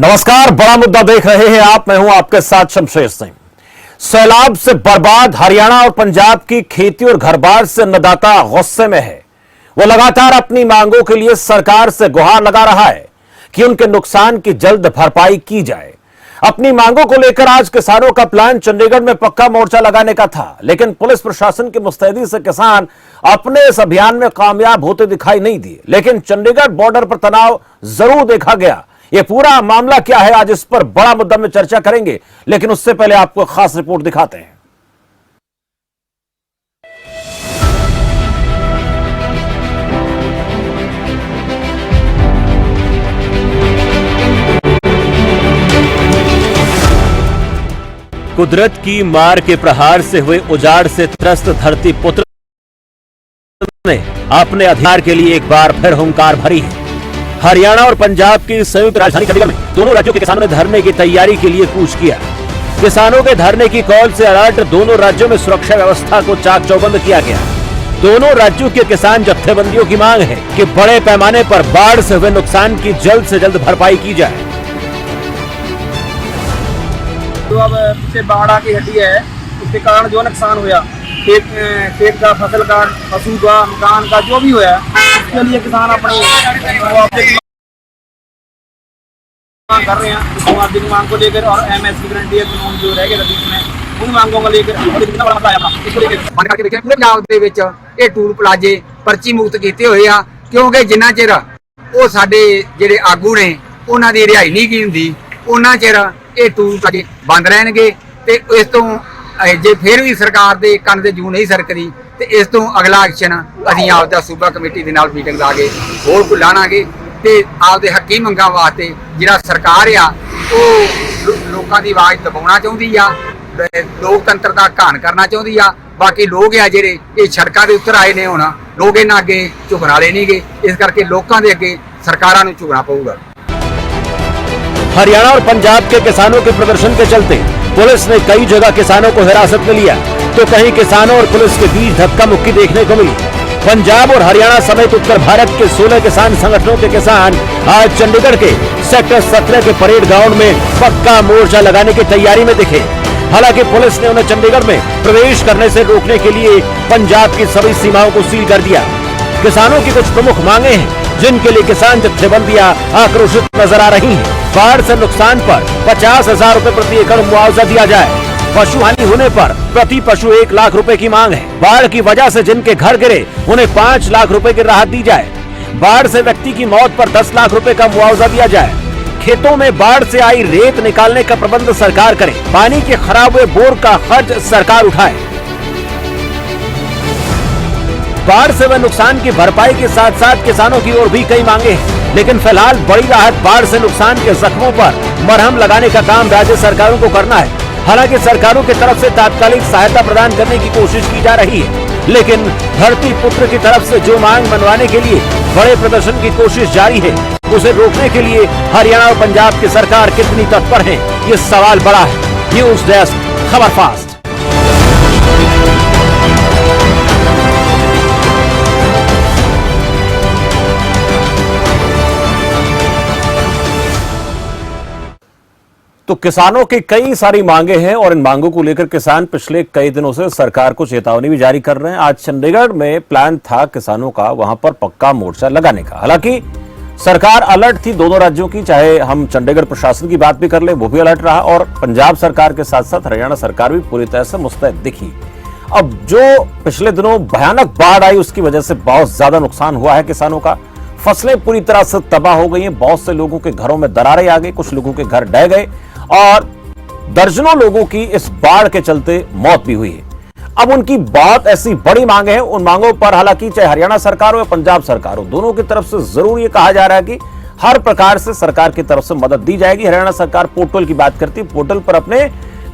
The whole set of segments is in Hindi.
नमस्कार, बड़ा मुद्दा देख रहे हैं आप। मैं हूं आपके साथ शमशेर सिंह। सैलाब से बर्बाद हरियाणा और पंजाब की खेती और घरबार से अन्नदाता गुस्से में है। वो लगातार अपनी मांगों के लिए सरकार से गुहार लगा रहा है कि उनके नुकसान की जल्द भरपाई की जाए। अपनी मांगों को लेकर आज किसानों का प्लान चंडीगढ़ में पक्का मोर्चा लगाने का था, लेकिन पुलिस प्रशासन की मुस्तैदी से किसान अपने इस अभियान में कामयाब होते दिखाई नहीं दिए। लेकिन चंडीगढ़ बॉर्डर पर तनाव जरूर देखा गया। ये पूरा मामला क्या है, आज इस पर बड़ा मुद्दा में चर्चा करेंगे, लेकिन उससे पहले आपको खास रिपोर्ट दिखाते हैं। कुदरत की मार के प्रहार से हुए उजाड़ से त्रस्त धरती पुत्र ने अपने अधिकार के लिए एक बार फिर हुंकार भरी है। हरियाणा और पंजाब की संयुक्त राजधानी चंडीगढ़ में दोनों राज्यों के किसानों ने धरने की तैयारी के लिए कूच किया। किसानों के धरने की कॉल से अलर्ट दोनों राज्यों में सुरक्षा व्यवस्था को चाक चौबंद किया गया। दोनों राज्यों के किसान जत्थेबंदियों की मांग है कि बड़े पैमाने पर बाढ़ से हुए नुकसान की जल्द से जल्द भरपाई की जाए। तो अब पीछे बाढ़ आके हटी है, उसके कारण जो नुकसान हुआ खेत का, फसल का, पशु का, मकान का, जो भी हुआ उसके लिए किसान अपने मांग कर रहे हैं। मुआवजे की मांग को लेकर और एमएसपी गारंटी कानून जो रह गए बीच में, उन मांगों को लेकर कितना बड़ा मसला है इसको लेकर बंद करके देखिए। पूरे ਪੰਜਾਬ ਦੇ ਵਿੱਚ ਇਹ ਟੂਲ ਪਲਾਜ਼ੇ ਪਰਚੀ ਮੁਕਤ ਕੀਤੇ ਹੋਏ ਆ, ਕਿਉਂਕਿ ਜਿੰਨਾ ਚਿਰ ਉਹ ਸਾਡੇ ਜਿਹੜੇ ਆਗੂ ਨੇ ਉਹਨਾਂ ਦੀ ਰਿਹਾਈ ਨਹੀਂ ਕੀ ਹੁੰਦੀ, ਉਹਨਾਂ ਚਿਰ ਇਹ ਟੂਲ ਪਲਾਜ਼ੇ ਬੰਦ ਰਹਿਣਗੇ। ਤੇ ਇਸ ਤੋਂ ਜੇ ਫਿਰ ਵੀ ਸਰਕਾਰ ਦੇ ਕੰਨ ਤੇ ਜੂ ਨਹੀਂ ਸਰਕਦੀ ਤੇ ਇਸ ਤੋਂ ਅਗਲਾ ਐਕਸ਼ਨ ਅਸੀਂ ਆਪਦਾ ਸੂਬਾ ਕਮੇਟੀ ਦੇ ਨਾਲ ਮੀਟਿੰਗ ਲਾ ਕੇ ਹੋਰ ਕੋ ਲਾਣਾਂਗੇ ਤੇ ਆਪਦੇ ਹੱਕੀ ਮੰਗਾਂ ਵਾਸਤੇ ਜਿਹੜਾ ਸਰਕਾਰ ਆ ਉਹ ਲੋਕਾਂ ਦੀ ਆਵਾਜ਼ ਦਬਾਉਣਾ ਚਾਹੁੰਦੀ ਆ, ਲੋਕਤੰਤਰ ਦਾ ਘਾਣ ਕਰਨਾ ਚਾਹੁੰਦੀ ਆ। ਬਾਕੀ ਲੋਕ ਆ ਜਿਹੜੇ ਇਹ ਸੜਕਾਂ ਦੇ ਉੱਤਰ ਆਏ ਨੇ, ਹੁਣ ਲੋਕ ਇਹਨਾਂ ਅੱਗੇ ਝੁਕਣ ਵਾਲੇ ਨਹੀਂਗੇ, ਇਸ ਕਰਕੇ ਲੋਕਾਂ ਦੇ ਅੱਗੇ ਸਰਕਾਰਾਂ ਨੂੰ ਝੁਕਣਾ ਪਊਗਾ। हरियाणा और पंजाब के किसानों के प्रदर्शन के चलते पुलिस ने कई जगह किसानों को हिरासत में लिया, तो कहीं किसानों और पुलिस के बीच धक्का मुक्की देखने को मिली। पंजाब और हरियाणा समेत उत्तर भारत के 16 किसान संगठनों के किसान आज चंडीगढ़ के सेक्टर 17 के परेड ग्राउंड में पक्का मोर्चा लगाने की तैयारी में दिखे। हालांकि पुलिस ने उन्हें चंडीगढ़ में प्रवेश करने से रोकने के लिए पंजाब की सभी सीमाओं को सील कर दिया। किसानों की कुछ प्रमुख मांगे हैं जिनके लिए किसान जत्थेबंदियां आक्रोशित नजर आ रही हैं। बाढ़ से नुकसान पर 50,000 रुपए प्रति एकड़ मुआवजा दिया जाए। पशु हानि होने पर प्रति पशु 1 लाख रुपए की मांग है। बाढ़ की वजह से जिनके घर गिरे उन्हें 5 लाख रुपए की राहत दी जाए। बाढ़ से व्यक्ति की मौत पर 10 लाख रुपए का मुआवजा दिया जाए। खेतों में बाढ़ से आई रेत निकालने का प्रबंध सरकार करे। पानी के खराब हुए बोर का खर्च सरकार उठाए। बाढ़ से हुए नुकसान की भरपाई के साथ साथ किसानों की ओर भी कई मांगे हैं, लेकिन फिलहाल बड़ी राहत बाढ़ से नुकसान के जख्मों पर मरहम लगाने का काम राज्य सरकारों को करना है। हालांकि सरकारों की तरफ से तात्कालिक सहायता प्रदान करने की कोशिश की जा रही है, लेकिन धरती पुत्र की तरफ से जो मांग मनवाने के लिए बड़े प्रदर्शन की कोशिश जारी है, उसे रोकने के लिए हरियाणा और पंजाब की सरकार कितनी तत्पर है, ये सवाल बड़ा है। न्यूज डेस्क, खबर फास्ट। तो किसानों की कई सारी मांगे हैं और इन मांगों को लेकर किसान पिछले कई दिनों से सरकार को चेतावनी भी जारी कर रहे हैं। आज चंडीगढ़ में प्लान था किसानों का वहां पर पक्का मोर्चा लगाने का। हालांकि सरकार अलर्ट थी दोनों राज्यों की, चाहे हम चंडीगढ़ प्रशासन की बात भी कर ले, वो भी अलर्ट रहा, और पंजाब सरकार के साथ साथ हरियाणा सरकार भी पूरी तरह से मुस्तैद दिखी। अब जो पिछले दिनों भयानक बाढ़ आई उसकी वजह से बहुत ज्यादा नुकसान हुआ है किसानों का। फसलें पूरी तरह से तबाह हो गई हैं, बहुत से लोगों के घरों में दरारें आ गई, कुछ लोगों के घर ढह गए और दर्जनों लोगों की इस बाढ़ के चलते मौत भी हुई है। अब उनकी बहुत ऐसी बड़ी मांगे हैं, उन मांगों पर हालांकि चाहे हरियाणा सरकार हो या पंजाब सरकार हो, दोनों की तरफ से जरूर ये कहा जा रहा है कि हर प्रकार से सरकार की तरफ से मदद दी जाएगी। हरियाणा सरकार पोर्टल की बात करती है, पोर्टल पर अपने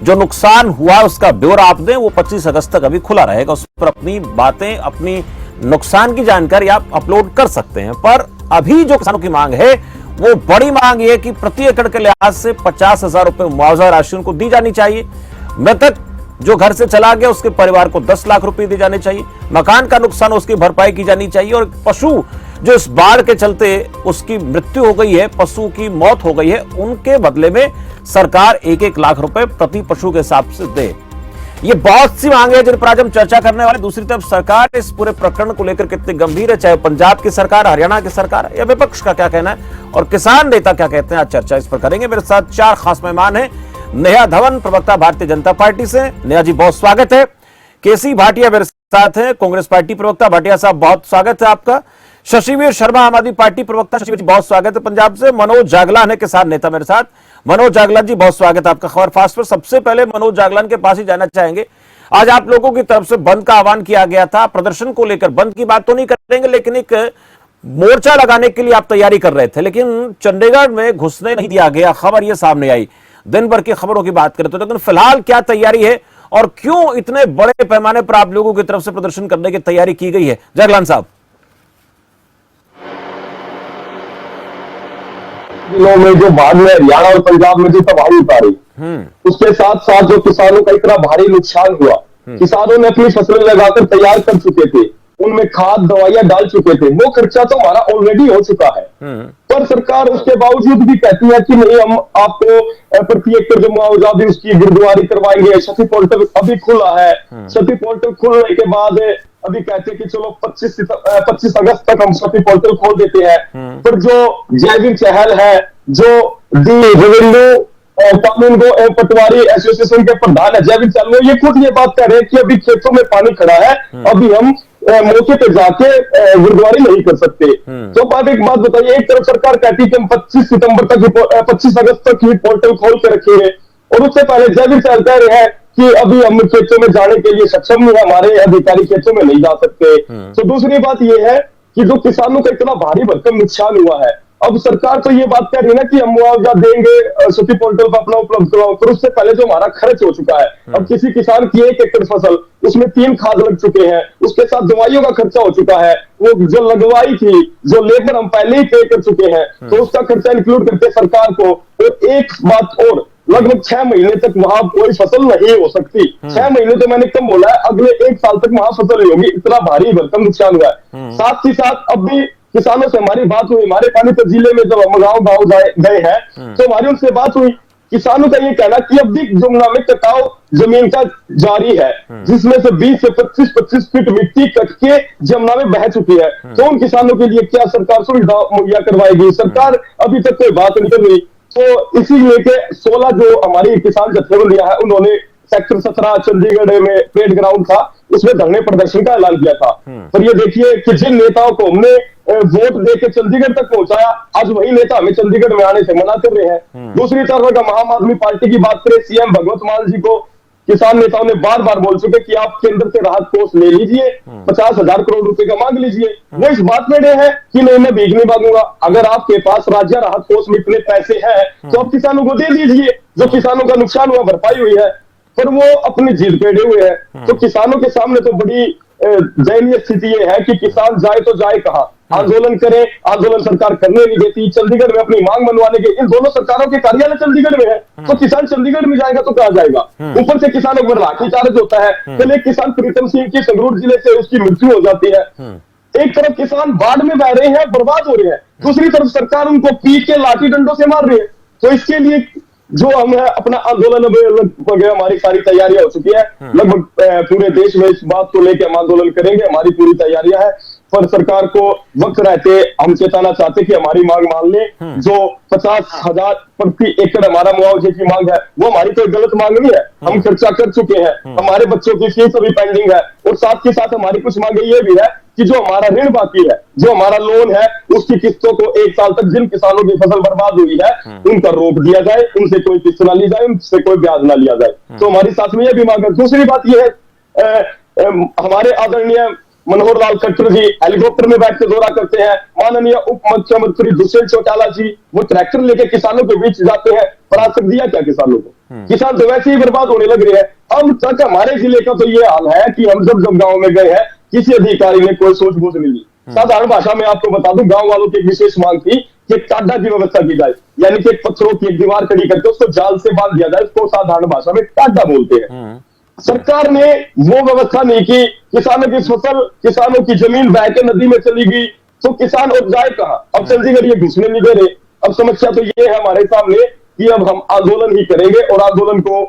जो नुकसान हुआ उसका ब्यौरा आप दें, वो 25 अगस्त तक अभी खुला रहेगा। उस पर अपनी बातें, अपनी नुकसान की जानकारी आप अपलोड कर सकते हैं। पर अभी जो किसानों की मांग है वो बड़ी मांग है कि प्रति एकड़ के लिहाज से 50,000 रुपए मुआवजा राशि उनको दी जानी चाहिए। मृतक जो घर से चला गया उसके परिवार को 10 लाख रुपए दिए जाने चाहिए। मकान का नुकसान उसकी भरपाई की जानी चाहिए और पशु जो इस बाढ़ के चलते उसकी मृत्यु हो गई है, पशु की मौत हो गई है, उनके बदले में सरकार 1-1 लाख रुपए प्रति पशु के हिसाब से दे। ये बहुत सी मांगे हैं जिन पर आज हम चर्चा करने वाले। दूसरी तरफ सरकार इस पूरे प्रकरण को लेकर कितनी गंभीर है, चाहे पंजाब की सरकार, हरियाणा की सरकार या विपक्ष का क्या कहना है और किसान नेता क्या कहते हैं, आज चर्चा इस पर करेंगे। मेरे साथ 4 खास मेहमान हैं। नेहा धवन, प्रवक्ता भारतीय जनता पार्टी से। नेहा जी बहुत स्वागत है। केसी भाटिया मेरे साथ हैं, कांग्रेस पार्टी प्रवक्ता। भाटिया साहब बहुत स्वागत है आपका। शशिवीर शर्मा, आम आदमी पार्टी प्रवक्ता। शशिवीर जी बहुत स्वागत है पंजाब से। मनोज जागलान है, किसान नेता मेरे साथ। मनोज जागलान जी बहुत स्वागत है आपका खबर फास्ट पर। सबसे पहले मनोज जागलान के पास ही जाना चाहेंगे। आज आप लोगों की तरफ से बंद का आह्वान किया गया था, प्रदर्शन को लेकर। बंद की बात तो नहीं करेंगे, लेकिन एक मोर्चा लगाने के लिए आप तैयारी कर रहे थे, लेकिन चंडीगढ़ में घुसने नहीं दिया गया, खबर यह सामने आई। दिन भर की खबरों की बात करें तो, लेकिन फिलहाल क्या तैयारी है और क्यों इतने बड़े पैमाने पर आप लोगों की तरफ से प्रदर्शन करने की तैयारी की गई है? जागलान साहब। दिनों में जो बाढ़ में हरियाणा और पंजाब में जो तबाही उतारी, उसके साथ साथ जो किसानों का इतना भारी नुकसान हुआ, किसानों ने अपनी फसलें लगाकर तैयार कर चुके थे, उनमें खाद दवाइयां डाल चुके थे, वो खर्चा तो हमारा ऑलरेडी हो चुका है। पर सरकार उसके बावजूद भी कहती है कि नहीं, हम आपको प्रति एकड़ जो मुआवजा भी उसकी गिरदावरी करवाएंगे। क्षति पोर्टल अभी खुला है, क्षति पोर्टल खुलने के बाद अभी कहते हैं कि चलो 25 अगस्त तक हम क्षति पोर्टल खोल देते हैं। पर जो जयवीर चहल है, जो रेवेन्यू कानून गो पटवारी एसोसिएशन के प्रधान है जयवीर चहल, वो ये खुद ये बात कर रहे हैं कि अभी खेतों में पानी खड़ा है, अभी हम मौके पे जाके गिरदावरी नहीं कर सकते। तो आप एक बात बताइए, एक तरफ सरकार कहती है कि हम 25 अगस्त तक ही पोर्टल खोल के रखेंगे, और उससे पहले जयवीर चहल कह रहे हैं कि अभी हम खेतों में जाने के लिए सक्षम नहीं है, हमारे अधिकारी खेतों में नहीं जा सकते। तो दूसरी बात यह है कि जो किसानों का इतना भारी भरकम नुकसान हुआ है, अब सरकार तो ये बात कह रही है ना कि हम मुआवजा देंगे, क्षति पोर्टल पर अपना उपलब्ध करवाओ, पर उससे पहले जो हमारा खर्च हो चुका है, अब किसी किसान की 1 एकड़ फसल, उसमें 3 खाद लग चुके हैं, उसके साथ दवाइयों का खर्चा हो चुका है, वो जो लगवाई थी, जो लेबर हम पहले ही पे कर चुके हैं, तो उसका खर्चा इंक्लूड करके सरकार को। और एक बात और, लगभग 6 महीने तक वहां कोई फसल नहीं हो सकती। 6 महीने तो मैंने कम बोला है, अगले 1 साल तक वहां फसल नहीं होगी, इतना भारी भरकम नुकसान हुआ है। साथ ही साथ अब भी किसानों से हमारी बात हुई, हमारे पानीपत जिले में जब हम गाँव गए हैं तो हमारी उनसे बात हुई। किसानों का ये कहना कि अब भी जमुना में कटाव जमीन का जारी है, जिसमें से 20 से 25 फीट मिट्टी कट के जमुना में बह चुकी है। तो उन किसानों के लिए क्या सरकार सुविधा मुहैया करवाएगी? सरकार अभी तक कोई बात नहीं कर रही। तो इसी लेके 16 जो हमारी किसान जत्थेबंदियां है, उन्होंने सेक्टर 17 चंडीगढ़ में परेड ग्राउंड था, उसमें धरने प्रदर्शन का ऐलान किया था। पर ये देखिए कि जिन नेताओं को हमने वोट देके चंडीगढ़ तक पहुंचाया, आज वही नेता हमें चंडीगढ़ में आने से मना कर रहे हैं। दूसरी तरफ अगर आम आदमी पार्टी की बात करें, सीएम भगवंत मान जी को किसान नेताओं ने बार बार बोल चुके कि आप केंद्र से राहत कोष ले लीजिए, 50,000 करोड़ रुपए का मांग लीजिए। वो इस बात में है कि नहीं, मैं भीख नहीं मांगूंगा। अगर आपके पास राज्य राहत कोष में इतने पैसे हैं तो आप किसानों को दे दीजिए, जो किसानों का नुकसान हुआ भरपाई हुई है। पर वो अपनी जिद पे अड़े हुए हैं। तो किसानों के सामने तो बड़ी दयनीय स्थिति ये है कि किसान जाए तो जाए कहां? आंदोलन करें, आंदोलन सरकार करने नहीं देती। चंडीगढ़ में अपनी मांग मनवाने के, इन दोनों सरकारों के कार्यालय चंडीगढ़ में है, तो किसान चंडीगढ़ में जाएगा तो कहां जाएगा? ऊपर से किसानों पर लाठीचार्ज होता है। कल एक किसान प्रीतम सिंह की संगरूर जिले से उसकी मृत्यु हो जाती है। एक तरफ किसान बाढ़ में बह रहे हैं, बर्बाद हो रहे हैं, दूसरी तरफ सरकार उनको पीट के लाठी डंडों से मार रही है। तो इसके लिए जो हम है अपना आंदोलन वगैरह, हमारी सारी तैयारियां हो चुकी है। लगभग पूरे देश में इस बात को लेकर हम आंदोलन करेंगे, हमारी पूरी तैयारियां है। पर सरकार को वक्त रहते हम चेताना चाहते कि हमारी मांग मान ले। जो 50,000 प्रति एकड़ हमारा मुआवजे की मांग है, वो हमारी कोई गलत मांग नहीं है। हम खर्चा कर चुके हैं, हमारे बच्चों की फीस अभी पेंडिंग है, और साथ ही साथ हमारी कुछ मांगे ये भी है कि जो हमारा ऋण बाकी है, जो हमारा लोन है, उसकी किस्तों को 1 साल तक जिन किसानों की फसल बर्बाद हुई है उनका रोक दिया जाए, उनसे कोई किस्त ना ली जाए, उनसे कोई ब्याज ना लिया जाए। तो हमारी साथ में यह भी मांग है। दूसरी बात यह है, हमारे आदरणीय मनोहर लाल खट्टर जी हेलीकॉप्टर में बैठ के दौरा करते हैं। माननीय उप मुख्यमंत्री दुष्यंत चौटाला जी वो ट्रैक्टर लेके किसानों के बीच जाते हैं, पर आज तक दिया क्या किसानों को? किसान तो वैसे ही बर्बाद होने लग रहे हैं। अब तक हमारे जिले का तो ये हाल है कि हम जब गांव में गए हैं, किसी अधिकारी ने कोई सूझबूझ नहीं दी। साधारण भाषा में आपको बता दूं, गांव वालों की एक विशेष मांग थी कि टाडा की व्यवस्था की जाए, यानी कि पत्थरों की एक दीवार खड़ी करके उसको जाल से बांध दिया जाए। उसको साधारण भाषा में टाडा बोलते हैं। सरकार ने वो व्यवस्था नहीं की। किसानों की फसल, किसानों की जमीन बह के नदी में चली गई, तो किसान अब जाए कहाँ? अब चंडीगढ़ ये घुसने नहीं दे रहे। अब समस्या तो ये है हमारे सामने कि अब हम आंदोलन ही करेंगे, और आंदोलन को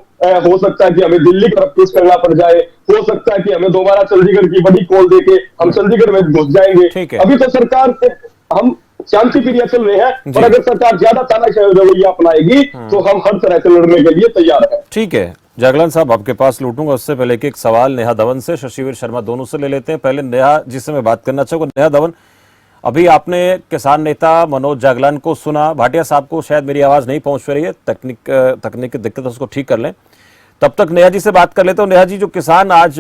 हो सकता है कि हमें दिल्ली तरफ पेश करना पड़ जाए, हो सकता है कि हमें दोबारा चंडीगढ़ की बड़ी कॉल देके हम चंडीगढ़ में घुस जाएंगे। अभी तो सरकार के हम शांति प्रिय चल रहे हैं, और अगर सरकार ज्यादा तानाशाही रवैया अपनाएगी तो हम हर तरह से लड़ने के लिए तैयार हैं। ठीक है जागलान साहब, आपके पास लूटूंगा, उससे पहले एक सवाल नेहा धवन से, शशिवीर शर्मा दोनों से ले लेते हैं। पहले नेहा जिससे मैं बात करना चाहूंगा, नेहा धवन, अभी आपने किसान नेता मनोज जागलान को सुना। भाटिया साहब को शायद मेरी आवाज नहीं पहुंच रही है, तकनीक की दिक्कत है, उसको ठीक कर लें। तब तक नेहा जी से बात कर लेते हो। नेहा जी, जो किसान आज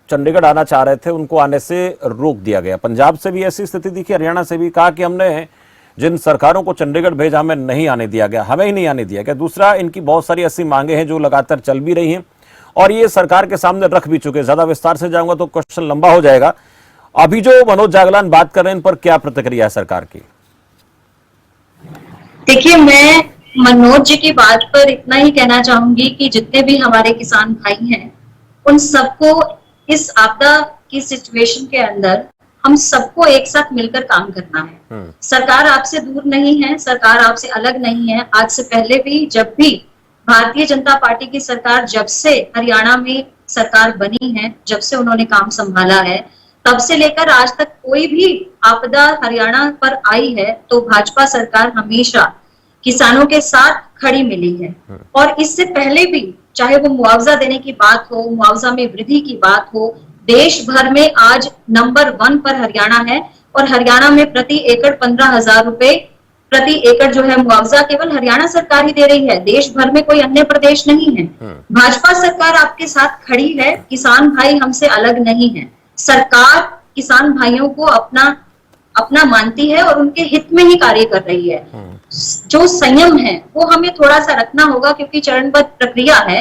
चंडीगढ़ आना चाह रहे थे उनको आने से रोक दिया गया, पंजाब से भी ऐसी स्थिति दिखी, हरियाणा से भी, कहा कि हमने जिन सरकारों को चंडीगढ़ भेजा हमें नहीं आने दिया गया, हमें ही नहीं आने दिया गया। दूसरा, इनकी बहुत सारी ऐसी मांगे हैं जो लगातार चल भी रही हैं और ये सरकार के सामने रख भी चुके। ज्यादा विस्तार से जाऊंगा तो क्वेश्चन लंबा हो जाएगा। अभी जो मनोज जागलान बात कर रहे हैं, इन पर क्या प्रतिक्रिया है सरकार की? देखिए, मैं मनोज जी की बात पर इतना ही कहना चाहूंगी कि जितने भी हमारे किसान भाई हैं, उन सबको इस आपदा की सिचुएशन के अंदर हम सबको एक साथ मिलकर काम करना है। सरकार आपसे दूर नहीं है, सरकार आपसे अलग नहीं है। आज से पहले भी, जब भी भारतीय जनता पार्टी की सरकार, जब से हरियाणा में सरकार बनी है, जब से उन्होंने काम संभाला है, तब से लेकर आज तक कोई भी आपदा हरियाणा पर आई है तो भाजपा सरकार हमेशा किसानों के साथ खड़ी मिली है। और इससे पहले भी, चाहे वो मुआवजा देने की बात हो, मुआवजा में वृद्धि की बात हो, देश भर में आज नंबर 1 पर हरियाणा है। और हरियाणा में प्रति एकड़ 15,000 रुपए प्रति एकड़ जो है मुआवजा केवल हरियाणा सरकार ही दे रही है, देश भर में कोई अन्य प्रदेश नहीं है। भाजपा सरकार आपके साथ खड़ी है, किसान भाई हमसे अलग नहीं है। सरकार किसान भाइयों को अपना मानती है और उनके हित में ही कार्य कर रही है। जो संयम है वो हमें थोड़ा सा रखना होगा, क्योंकि चरणबद्ध प्रक्रिया है।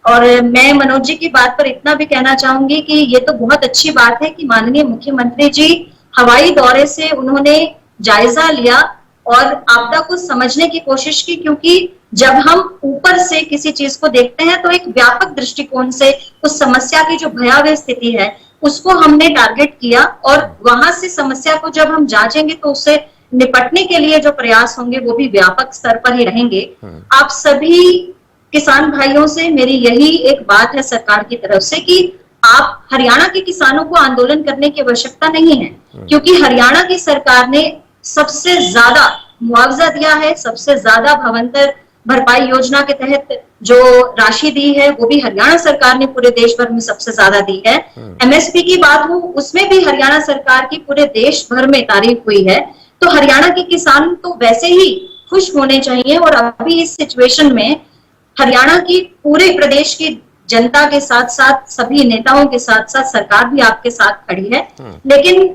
और मैं मनोज जी की बात पर इतना भी कहना चाहूंगी कि ये तो बहुत अच्छी बात है कि माननीय मुख्यमंत्री जी हवाई दौरे से उन्होंने जायजा लिया और आपदा को समझने की कोशिश की, क्योंकि जब हम ऊपर से किसी चीज को देखते हैं तो एक व्यापक दृष्टिकोण से उस समस्या की जो भयावह स्थिति है उसको हमने टारगेट किया, और वहां से समस्या को जब हम जांचेंगे तो उससे निपटने के लिए जो प्रयास होंगे वो भी व्यापक स्तर पर ही रहेंगे। आप सभी किसान भाइयों से मेरी यही एक बात है सरकार की तरफ से कि आप हरियाणा के किसानों को आंदोलन करने की आवश्यकता नहीं है, क्योंकि हरियाणा की सरकार ने सबसे ज्यादा मुआवजा दिया है, सबसे ज्यादा भवंतर भरपाई योजना के तहत जो राशि दी है वो भी हरियाणा सरकार ने पूरे देश भर में सबसे ज्यादा दी है। एमएसपी की बात हो, उसमें भी हरियाणा सरकार की पूरे देश भर में तारीफ हुई है। तो हरियाणा के किसान तो वैसे ही खुश होने चाहिए, और अभी इस सिचुएशन में हरियाणा की पूरे प्रदेश की जनता के साथ साथ सभी नेताओं के साथ साथ सरकार भी आपके साथ खड़ी है। लेकिन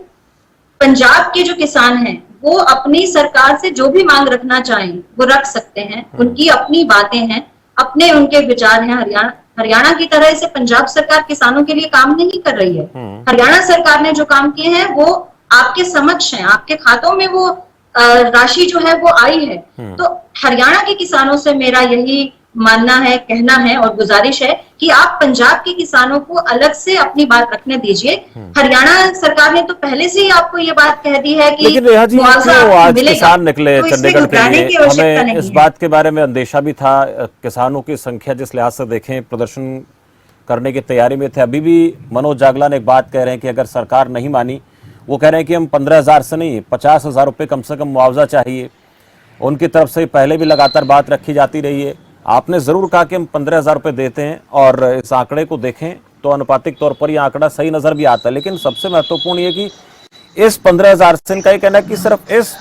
पंजाब के जो किसान हैं वो अपनी सरकार से जो भी मांग रखना चाहें वो रख सकते हैं, उनकी अपनी बातें हैं, अपने उनके विचार हैं। हरियाणा की तरह से पंजाब सरकार किसानों के लिए काम नहीं कर रही है। हरियाणा सरकार ने जो काम किए हैं वो आपके समक्ष हैं, आपके खातों में वो राशि जो है वो आई है। तो हरियाणा के किसानों से मेरा यही मानना है, कहना है और गुजारिश है कि आप पंजाब के किसानों को अलग से अपनी बात रखने दीजिए। हरियाणा सरकार ने तो पहले से ही आपको ये बात कह दी है कि लेकिन रेहा जी, क्यों आज किसान निकले तो चंडीगढ़ के लिए? हमें इस बात के बारे में अंदेशा भी था, किसानों की संख्या जिस लिहाज से देखें प्रदर्शन करने की तैयारी में थे। अभी भी मनोज जागलान एक बात कह रहे हैं कि अगर सरकार नहीं मानी, वो कह रहे हैं कि हम 15,000 से नहीं 50,000 रुपये कम से कम मुआवजा चाहिए। उनकी तरफ से पहले भी लगातार बात रखी जाती रही है। आपने जरूर कहा कि हम 15,000 रुपये देते हैं, और इस आंकड़े को देखें तो अनुपातिक तौर पर यह आंकड़ा सही नजर भी आता है। लेकिन सबसे महत्वपूर्ण ये कि इस 15,000 से इनका ये कहना है कि सिर्फ इस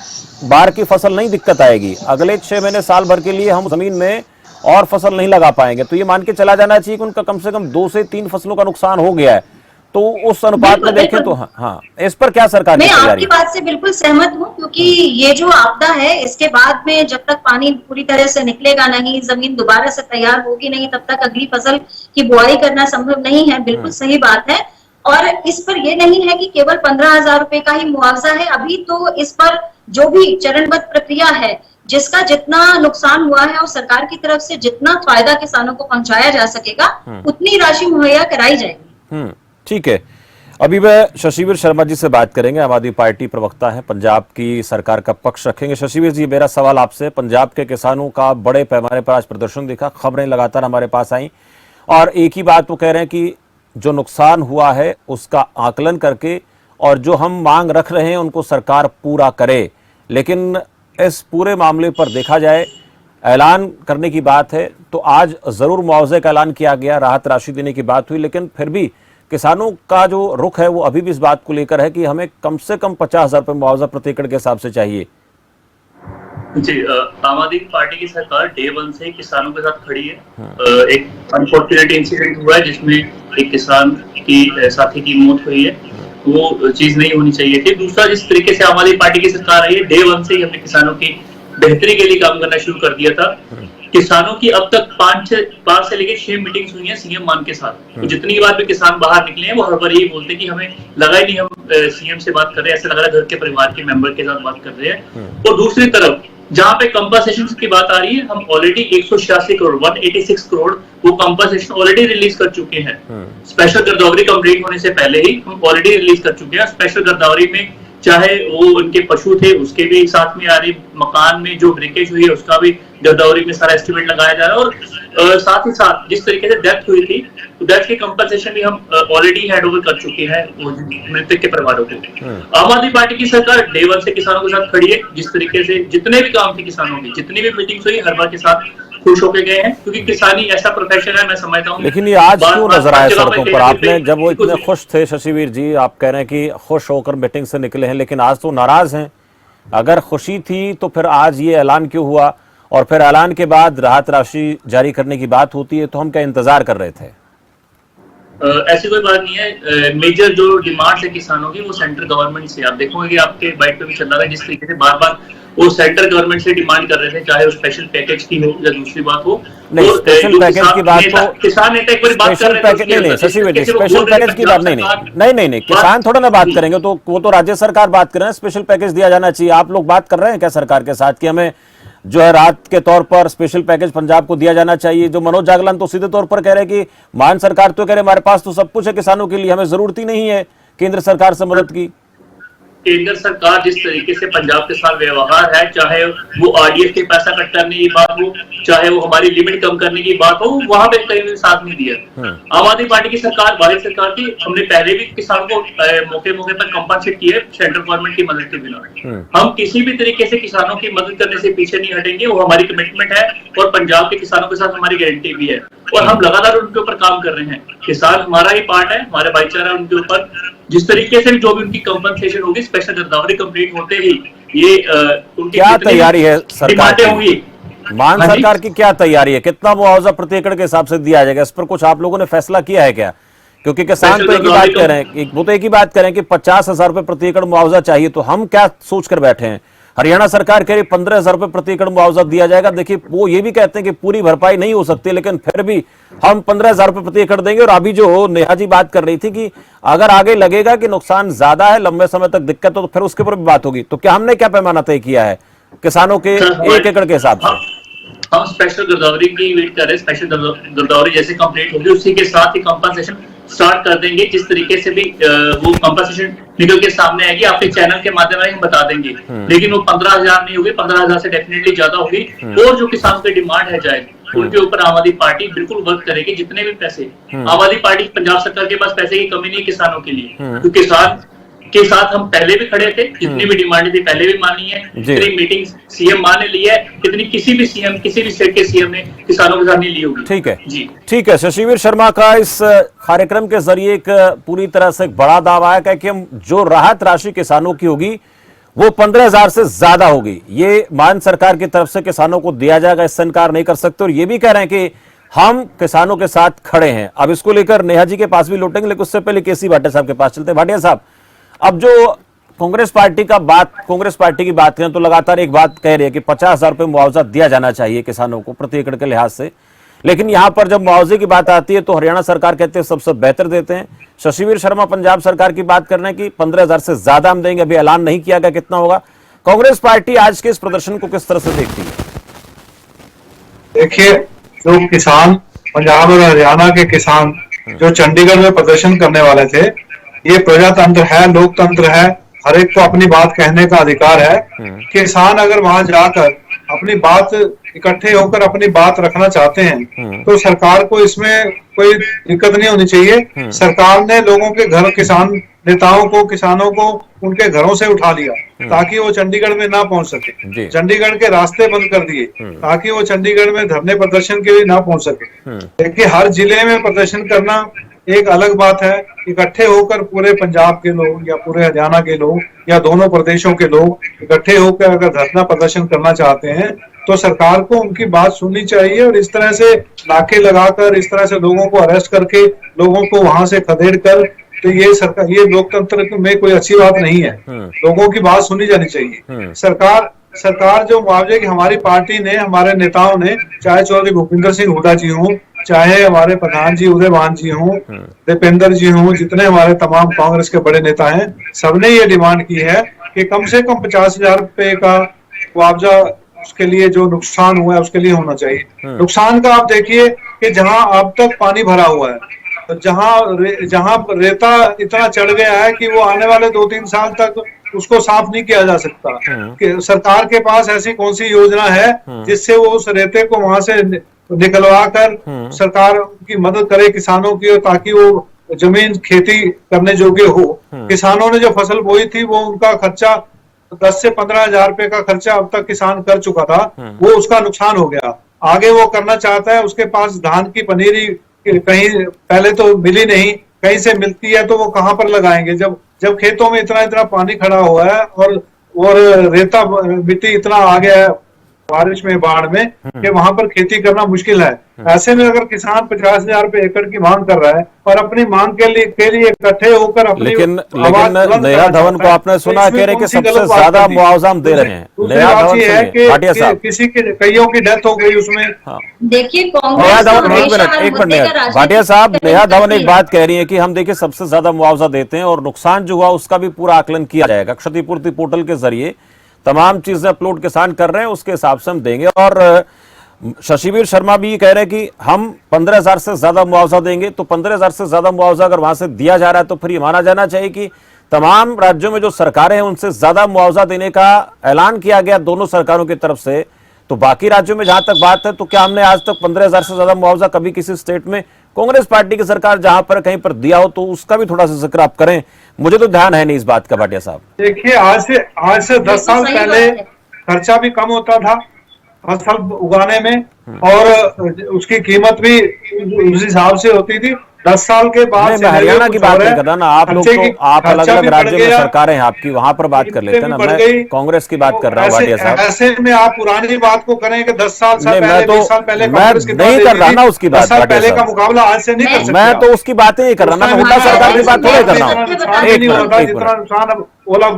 बार की फसल नहीं दिक्कत आएगी, अगले 6 महीने साल भर के लिए हम जमीन में और फसल नहीं लगा पाएंगे। तो ये मान के चला जाना चाहिए कि उनका कम से कम 2 से 3 फसलों का नुकसान हो गया है। तो उस अनुपात में देखें तो हाँ, इस पर क्या सरकार की तैयारी? मैं आपकी बात से बिल्कुल सहमत हूँ, क्योंकि ये जो आपदा है इसके बाद में जब तक पानी पूरी तरह से निकलेगा नहीं, जमीन दोबारा से तैयार होगी नहीं, तब तक अगली फसल की बुआई करना संभव नहीं है। बिल्कुल सही बात है। और इस पर यह नहीं है कि केवल 15,000 रुपए का ही मुआवजा है। अभी तो इस पर जो भी चरणबद्ध प्रक्रिया है, जिसका जितना नुकसान हुआ है और सरकार की तरफ से जितना फायदा किसानों को पहुंचाया जा सकेगा, उतनी राशि मुहैया कराई जाएगी। ठीक है। अभी वह शशिवीर शर्मा जी से बात करेंगे, आम आदमी पार्टी प्रवक्ता है, पंजाब की सरकार का पक्ष रखेंगे। शशिवीर जी, मेरा सवाल आपसे, पंजाब के किसानों का बड़े पैमाने पर आज प्रदर्शन दिखा, खबरें लगातार हमारे पास आई और एक ही बात वो कह रहे हैं कि जो नुकसान हुआ है उसका आकलन करके और जो हम मांग रख रहे हैं उनको सरकार पूरा करे। लेकिन इस पूरे मामले पर देखा जाए, ऐलान करने की बात है तो आज जरूर मुआवजे का ऐलान किया गया, राहत राशि देने की बात हुई, लेकिन फिर भी किसानों का जो रुख है वो अभी भी इस बात को लेकर है कि हमें कम से कम 50,000 रुपये मुआवजा प्रति एकड़ के हिसाब से चाहिए। जी, आम आदमी पार्टी की सरकार डे वन से किसानों के साथ खड़ी है। एक अनफॉर्चुनेट इंसिडेंट हुआ है जिसमें एक किसान की साथी की मौत हुई है, वो चीज नहीं होनी चाहिए थी। दूसरा, जिस तरीके से आम आदमी पार्टी की सरकार आई है, डे वन से ही हमने किसानों की बेहतरी के लिए काम करना शुरू कर दिया था। किसानों की अब तक 5 से लेकर 6 मीटिंग्स हुई हैं सीएम मान के साथ। तो जितनी बार भी किसान बाहर निकले हैं वो हर बार यही बोलते हैं कि हमें लगा ही नहीं हम सीएम से बात कर रहे हैं, ऐसा लग रहा है घर के परिवार के मेंबर के साथ बात कर रहे हैं। और दूसरी तरफ जहां पे कंपनसेशन की बात आ रही है, हम ऑलरेडी 186 करोड़ 186 करोड़ वो कंपनसेशन ऑलरेडी रिलीज कर चुके हैं। स्पेशल गिरदावरी कंप्लीट होने से पहले ही हम ऑलरेडी रिलीज कर चुके हैं। स्पेशल गिरदावरी में चाहे वो उनके पशु थे उसके भी साथ में आ रही, मकान में जो ब्रेकेज हुई है उसका भी गिरदावरी में सारा एस्टिमेट लगाया जा रहा है, और साथ ही साथ जिस तरीके से डेथ हुई थी तो डेथ के कंपनसेशन भी हम ऑलरेडी हैंड ओवर कर चुके हैं मृतक के परिवारों को। आम आदमी पार्टी की सरकार डे वन से किसानों के साथ खड़ी है। जिस तरीके से जितने भी काम थे किसानों के, जितनी भी मीटिंग्स हुई, हर बार के साथ खुश होके गए हैं, क्योंकि किसानी ऐसा प्रोफेशन है, मैं समझता हूँ। लेकिन ये आज क्यों नजर आए सड़कों पर? आपने जब वो इतने खुश थे शशिवीर जी, आप कह रहे हैं कि खुश होकर मीटिंग से निकले हैं, लेकिन आज तो नाराज हैं। अगर खुशी थी तो फिर आज ये ऐलान क्यों हुआ? और फिर ऐलान के बाद राहत राशि जारी करने की बात होती है तो हम क्या इंतजार कर रहे थे? ऐसी कोई बात नहीं है। मेजर जो डिमांड्स है किसानों की वो सेंट्रल गवर्नमेंट से, आप देखोगे कि आपके बाइट पे भी चल रहा है, जिस तरीके से बार बार वो सेंट्रल गवर्नमेंट से डिमांड कर रहे थे, चाहे वो स्पेशल पैकेज की हो या दूसरी बात हो। नहीं, स्पेशल पैकेज की बात तो किसान नेता एक बार बात कर रहे थे, नहीं शशिवीर जी, स्पेशल पैकेज की बात नहीं, किसान थोड़ा ना बात करेंगे, तो वो तो राज्य सरकार बात कर रहे हैं, स्पेशल पैकेज दिया जाना चाहिए। आप लोग बात कर रहे हैं क्या सरकार के साथ कि हमें जो है राहत के तौर पर स्पेशल पैकेज पंजाब को दिया जाना चाहिए? जो मनोज जागलान तो सीधे तौर पर कह रहे हैं कि मान सरकार तो कह रहे हमारे पास तो सब कुछ है किसानों के लिए, हमें जरूरत ही नहीं है केंद्र सरकार से मदद की। केंद्र सरकार जिस तरीके से पंजाब के साथ व्यवहार है, चाहे वो आरडीएफ के पैसा कट करने की बात हो, चाहे वो हमारी लिमिट कम करने की बात हो, वहां पे कहीं भी साथ नहीं दिया। आम आदमी पार्टी की सरकार, भारत सरकार की, हमने पहले भी किसानों को मौके मौके पर कंपनसेट किया है सेंट्रल गवर्नमेंट की मदद के बिना। हम किसी भी तरीके से किसानों की मदद करने से पीछे नहीं हटेंगे, वो हमारी कमिटमेंट है और पंजाब के किसानों के साथ हमारी गारंटी भी है, और हम लगातार उनके ऊपर काम कर रहे हैं। किसान हमारा ही पार्ट है, हमारा भाईचारा है उनके ऊपर। जिस तरीके से जो भी उनकी कंपनसेशन होगी, स्पेशल गिरदावरी कंप्लीट होते ही ये उनकी क्या तैयारी है सरकार की? होंगी, मान सरकार की क्या तैयारी है? कितना मुआवजा प्रति एकड़ के हिसाब से दिया जाएगा? इस पर कुछ आप लोगों ने फैसला किया है क्या? क्योंकि किसान तो एक ही बात कह रहे हैं, वो तो एक ही बात कह रहे हैं कि 50,000 रुपए प्रति एकड़ मुआवजा चाहिए, तो हम क्या सोचकर बैठे हैं? हरियाणा सरकार कह रही 15,000 रुपए प्रति एकड़ मुआवजा दिया जाएगा। देखिए, वो ये भी कहते हैं कि पूरी भरपाई नहीं हो सकती, लेकिन फिर भी हम 15,000 रुपए प्रति एकड़ देंगे। और अभी जो नेहा जी बात कर रही थी कि अगर आगे लगेगा कि नुकसान ज्यादा है, लंबे समय तक दिक्कत हो, तो फिर उसके ऊपर भी बात होगी। तो क्या हमने क्या पैमाना तय किया है किसानों के 1 एकड़ के हिसाब से? हम स्पेशल गिरदावरी की वेट कर रहे हैं। स्पेशल गिरदावरी जैसे कंप्लीट होगी उसी के साथ ही कंपनसेशन स्टार्ट कर देंगे। जिस तरीके से भी वो कंपनसेशन निकल के सामने आएगी, आपके चैनल के माध्यम से हम बता देंगे। लेकिन वो 15,000 नहीं होगी, 15,000 से डेफिनेटली ज्यादा होगी। और जो किसानों की डिमांड है जाए उनके ऊपर आम आदमी पार्टी बिल्कुल वर्क करेगी। जितने भी पैसे, आम आदमी पार्टी पंजाब सरकार के पास पैसे की कमी नहीं किसानों के लिए, क्योंकि किसान के साथ हम पहले भी खड़े थे। जितनी भी डिमांड थी पहले भी मानी है, जितनी मीटिंग सीएम मान ने ली है, इतनी किसी भी सीएम, किसी भी स्टेट के सीएम ने किसानों के साथ नहीं ली होगी। ठीक है जी, ठीक है। शशिवीर शर्मा का इस कार्यक्रम के जरिए एक पूरी तरह से एक बड़ा दावा है कि हम जो राहत राशि किसानों की होगी वो 15,000 से ज्यादा होगी। ये मान सरकार की तरफ से किसानों को दिया जाएगा, इससे इनकार नहीं कर सकते। और ये भी कह रहे हैं कि हम किसानों के साथ खड़े हैं। अब इसको लेकर नेहा जी के पास भी लौटेंगे, लेकिन उससे पहले केसी भाटिया साहब के पास चलते हैं। भाटिया साहब, अब जो कांग्रेस पार्टी की बात करें तो लगातार एक बात कह रही है कि 50,000 रुपए मुआवजा दिया जाना चाहिए किसानों को प्रति एकड़ के लिहाज से, लेकिन यहां पर जब मुआवजे की बात आती है तो हरियाणा सरकार कहते हैं सबसे बेहतर देते हैं। शशिवीर शर्मा पंजाब सरकार की बात कर रहे हैं कि 15,000 से ज्यादा हम देंगे, अभी ऐलान नहीं किया गया कितना होगा। कांग्रेस पार्टी आज के इस प्रदर्शन को किस तरह से देखती है? देखिए, जो किसान पंजाब और हरियाणा के किसान जो चंडीगढ़ में प्रदर्शन करने वाले थे, ये प्रजातंत्र है, लोकतंत्र है, हर एक को अपनी बात कहने का अधिकार है। किसान अगर वहां जाकर अपनी बात इकट्ठे होकर अपनी बात रखना चाहते हैं तो सरकार को इसमें कोई दिक्कत नहीं होनी चाहिए। सरकार ने लोगों के घर, किसान नेताओं को, किसानों को उनके घरों से उठा लिया ताकि वो चंडीगढ़ में ना पहुंच सके। चंडीगढ़ के रास्ते बंद कर दिए ताकि वो चंडीगढ़ में धरने प्रदर्शन के लिए ना पहुंच सके। देखिए, हर जिले में प्रदर्शन करना एक अलग बात है, इकट्ठे होकर पूरे पंजाब के लोग या पूरे हरियाणा के लोग या दोनों प्रदेशों के लोग इकट्ठे होकर अगर धरना प्रदर्शन करना चाहते हैं तो सरकार को उनकी बात सुननी चाहिए। और इस तरह से नाके लगाकर, इस तरह से लोगों को अरेस्ट करके, लोगों को वहां से खदेड़ कर, तो ये सरकार, ये लोकतंत्र में कोई अच्छी बात नहीं है। लोगों की बात सुनी जानी चाहिए। सरकार जो मुआवजे की, हमारी पार्टी ने, हमारे नेताओं ने, चाहे चौधरी भूपिंदर सिंह हुड्डा जी हों, चाहे हमारे प्रधान जी उदयभान जी हों, दीपेंद्र जी हों, जितने हमारे तमाम कांग्रेस के बड़े नेता हैं, सबने ये डिमांड की है कि कम से कम 50,000 रुपए का मुआवजा उसके लिए जो नुकसान हुआ है उसके लिए होना चाहिए। नुकसान का आप देखिए कि जहां अब तक पानी भरा हुआ है, तो जहां रेता इतना चढ़ गया है कि वो आने वाले 2-3 साल तक उसको साफ नहीं किया जा सकता। कि सरकार के पास ऐसी कौन सी योजना है जिससे वो उस रेते को वहां से निकलवा कर सरकार की मदद करे किसानों की, और ताकि वो जमीन खेती करने योग्य हो। किसानों ने जो फसल बोई थी वो उनका खर्चा 10 से 15,000 रुपए का खर्चा अब तक किसान कर चुका था, वो उसका नुकसान हो गया। आगे वो करना चाहता है, उसके पास धान की पनीरी कहीं पहले तो मिली नहीं, कहीं से मिलती है तो वो कहां पर लगाएंगे जब खेतों में इतना पानी खड़ा हुआ है और रेता मिट्टी इतना आ गया है बारिश में, बाढ़ में, कि वहां पर खेती करना मुश्किल है। ऐसे में अगर किसान 50,000 रुपए एकड़ की मांग कर रहा है और अपनी मांग के लिए इकट्ठे होकर अपनी लेकिन नेहा धवन को आपने सुना, कह रहे कि सबसे ज्यादा मुआवजा हम दे रहे हैं। नेहा धवन सुनिए, भाटिया साहब, किसी की कईयों की डेथ हो गई उसमें। देखिए, नेहा धवन एक मिनट भाटिया साहब, नेहा धवन एक बात कह रही है कि हम देखिए सबसे ज्यादा मुआवजा देते हैं और नुकसान जो हुआ उसका भी पूरा आकलन किया जाएगा। क्षतिपूर्ति पोर्टल के जरिए तमाम चीजें अपलोड किसान कर रहे हैं, उसके हिसाब से हम देंगे। और शशिवीर शर्मा भी कह रहे हैं कि हम 15,000 से ज्यादा मुआवजा देंगे। तो 15,000 से ज्यादा मुआवजा अगर वहां से दिया जा रहा है तो फिर ये माना जाना चाहिए कि तमाम राज्यों में जो सरकारें हैं उनसे ज्यादा मुआवजा देने का ऐलान किया गया दोनों सरकारों की तरफ से। तो बाकी राज्यों में जहां तक बात है, तो क्या हमने आज तक 15,000 से ज्यादा मुआवजा कभी किसी स्टेट में कांग्रेस पार्टी की सरकार जहां पर कहीं पर दिया हो, तो उसका भी थोड़ा सा जिक्र आप करें। मुझे तो ध्यान है नहीं इस बात का भाटिया साहब। देखिए, आज से 10 साल पहले खर्चा भी कम होता था फसल उगाने में और उसकी कीमत भी उस हिसाब से होती थी। 10 साल के बाद हरियाणा की बात नहीं कर रहा ना, आप लोग तो आप अलग अलग राज्यों में सरकारें हैं आपकी, वहां पर बात कर लेते हैं ना। मैं कांग्रेस की बात कर रहा हूँ भाटिया साहब। ऐसे में आप पुरानी बात को करें कि 10 साल पहले, 20 साल पहले कांग्रेस की नहीं कर रहा ना उसकी बात, पहले का मुकाबला आज से नहीं कर सकते। मैं तो उसकी बातें नहीं कर रहा ना, मैं हुड्डा सरकार की बात थोड़ी कर रहा हूँ। जितना नुकसान